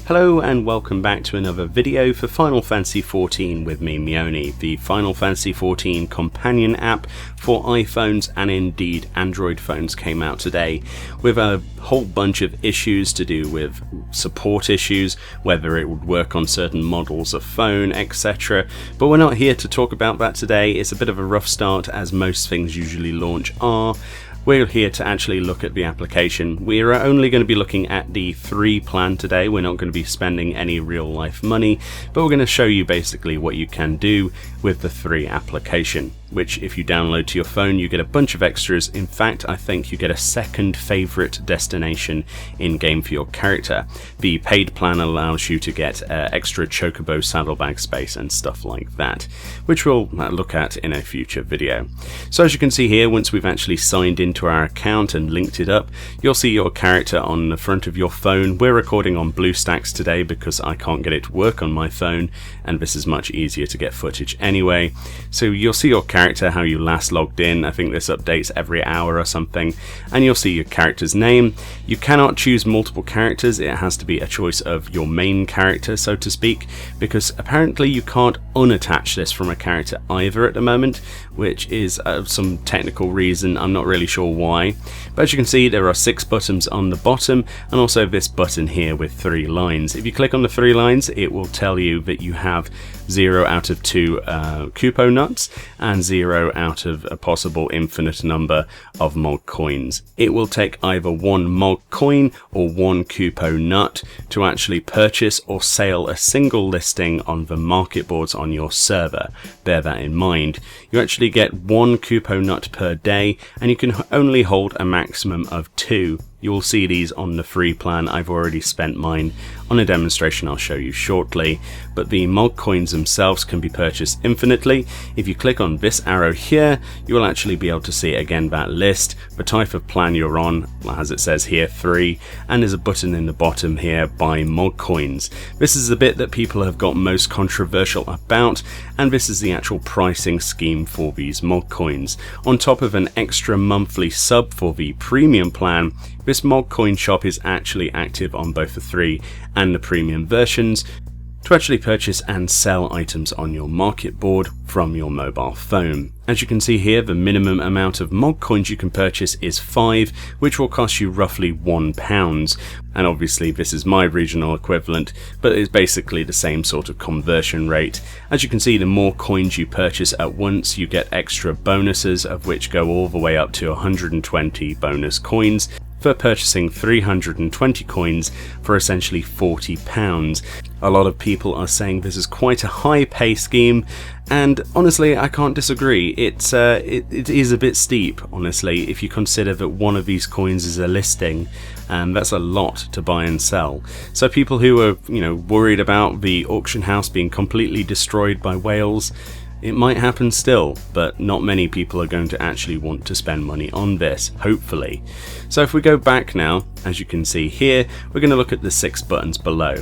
Hello and welcome back to another video for Final Fantasy XIV with me, Meoni. The Final Fantasy XIV companion app for iPhones and indeed Android phones came out today with a whole bunch of issues to do with support issues, whether it would work on certain models of phone, etc. But we're not here to talk about that today. It's a bit of a rough start, as most things usually launch are. We're here to actually look at the application. We are only going to be looking at the free plan today. We're not going to be spending any real life money, but we're going to show you basically what you can do with the free application, which if you download to your phone, you get a bunch of extras. In fact, I think you get a second favorite destination in game for your character. The paid plan allows you to get extra chocobo saddlebag space and stuff like that, which we'll look at in a future video. So as you can see here, once we've actually signed into our account and linked it up, you'll see your character on the front of your phone. We're recording on BlueStacks today because I can't get it to work on my phone, and this is much easier to get footage anyway. So you'll see your character, how you last logged in. I think this updates every hour or something, and you'll see your character's name. You cannot choose multiple characters. It has to be a choice of your main character, so to speak, because apparently you can't unattach this from a character either at the moment, which is some technical reason. I'm not really sure why, but as you can see, there are 6 buttons on the bottom and also this button here with 3 lines. If you click on the 3 lines, it will tell you that you have 0 out of 2 Kupo nuts and 0 out of a possible infinite number of Mog coins. It will take either 1 Mog coin or 1 Kupo nut to actually purchase or sell a single listing on the market boards on your server. Bear that in mind. You actually get 1 Kupo nut per day, and you can only hold a maximum of 2. You will see these on the free plan. I've already spent mine on a demonstration I'll show you shortly, but the Mog coins themselves can be purchased infinitely. If you click on this arrow here, you will actually be able to see again that list, the type of plan you're on, as it says here, 3, and there's a button in the bottom here, buy Mog coins. This is the bit that people have got most controversial about, and this is the actual pricing scheme for these Mog coins. On top of an extra monthly sub for the premium plan, this Mog coin shop is actually active on both the 3 and the premium versions to actually purchase and sell items on your market board from your mobile phone. As you can see here, the minimum amount of Mog coins you can purchase is 5, which will cost you roughly £1. And obviously this is my regional equivalent, but it's basically the same sort of conversion rate. As you can see, the more coins you purchase at once, you get extra bonuses, of which go all the way up to 120 bonus coins, for purchasing 320 coins for essentially £40. A lot of people are saying this is quite a high pay scheme, and honestly I can't disagree. It is a bit steep, honestly, if you consider that one of these coins is a listing, and that's a lot to buy and sell. So people who are, worried about the auction house being completely destroyed by whales, it might happen still, but not many people are going to actually want to spend money on this, hopefully. So if we go back now, as you can see here, we're going to look at the 6 buttons below.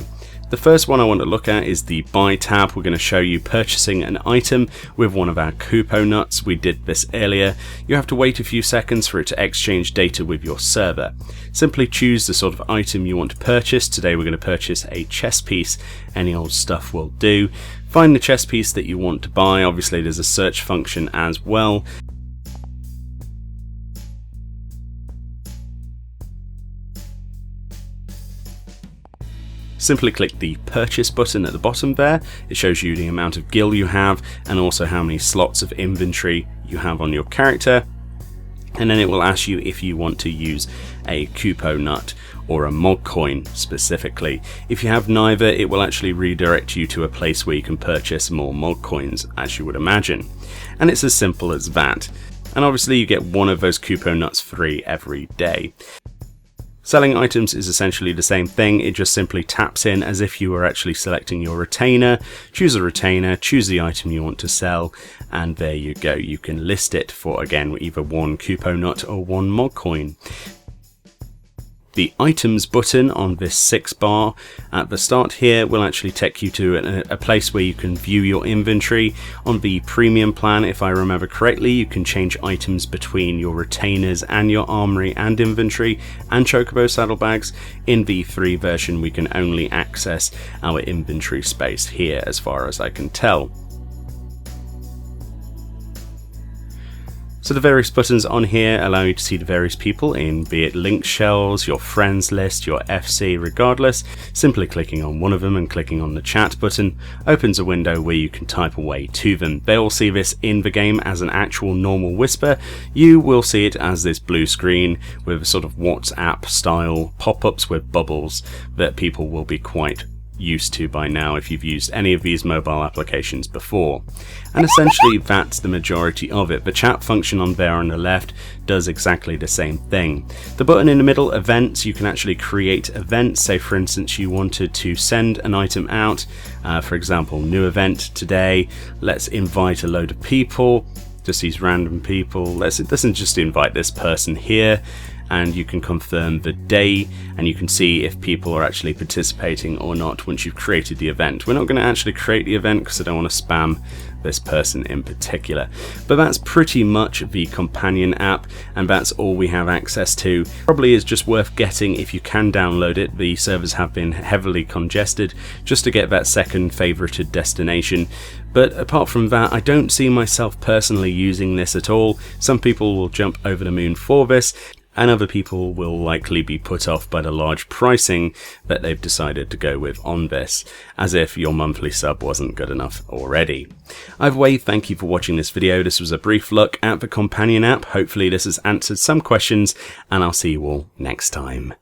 The first one I want to look at is the Buy tab. We're going to show you purchasing an item with one of our Kupo nuts. We did this earlier. You have to wait a few seconds for it to exchange data with your server. Simply choose the sort of item you want to purchase. Today we're going to purchase a chess piece. Any old stuff will do. Find the chess piece that you want to buy. Obviously there's a search function as well. Simply click the purchase button at the bottom there. It shows you the amount of gil you have and also how many slots of inventory you have on your character. And then it will ask you if you want to use a Kupo nut or a Mog coin specifically. If you have neither, it will actually redirect you to a place where you can purchase more Mog coins, as you would imagine. And it's as simple as that. And obviously you get one of those Kupo nuts free every day. Selling items is essentially the same thing. It just simply taps in as if you were actually selecting your retainer. Choose a retainer, choose the item you want to sell, and there you go. You can list it for, again, either 1 Kupo nut or 1 Mog coin. The items button on this 6 bar at the start here will actually take you to a place where you can view your inventory. On the premium plan, if I remember correctly, you can change items between your retainers and your armory and inventory and chocobo saddlebags. In the free version, we can only access our inventory space here as far as I can tell. So the various buttons on here allow you to see the various people in, be it linked shells, your friends list, your FC, regardless. Simply clicking on one of them and clicking on the chat button opens a window where you can type away to them. They will see this in the game as an actual normal whisper. You will see it as this blue screen with a sort of WhatsApp style pop-ups with bubbles that people will be quite used to by now if you've used any of these mobile applications before. And essentially that's the majority of it. The chat function on there on the left does exactly the same thing. The button in the middle, events, you can actually create events. Say for instance you wanted to send an item out, for example, new event today, let's invite a load of people, just these random people. Let's just invite this person here, and you can confirm the day and you can see if people are actually participating or not once you've created the event. We're not going to actually create the event because I don't want to spam this person in particular. But that's pretty much the companion app, and that's all we have access to. Probably is just worth getting if you can download it. The servers have been heavily congested just to get that second favorited destination. But apart from that, I don't see myself personally using this at all. Some people will jump over the moon for this, and other people will likely be put off by the large pricing that they've decided to go with on this, as if your monthly sub wasn't good enough already. Either way, thank you for watching this video. This was a brief look at the companion app. Hopefully this has answered some questions, and I'll see you all next time.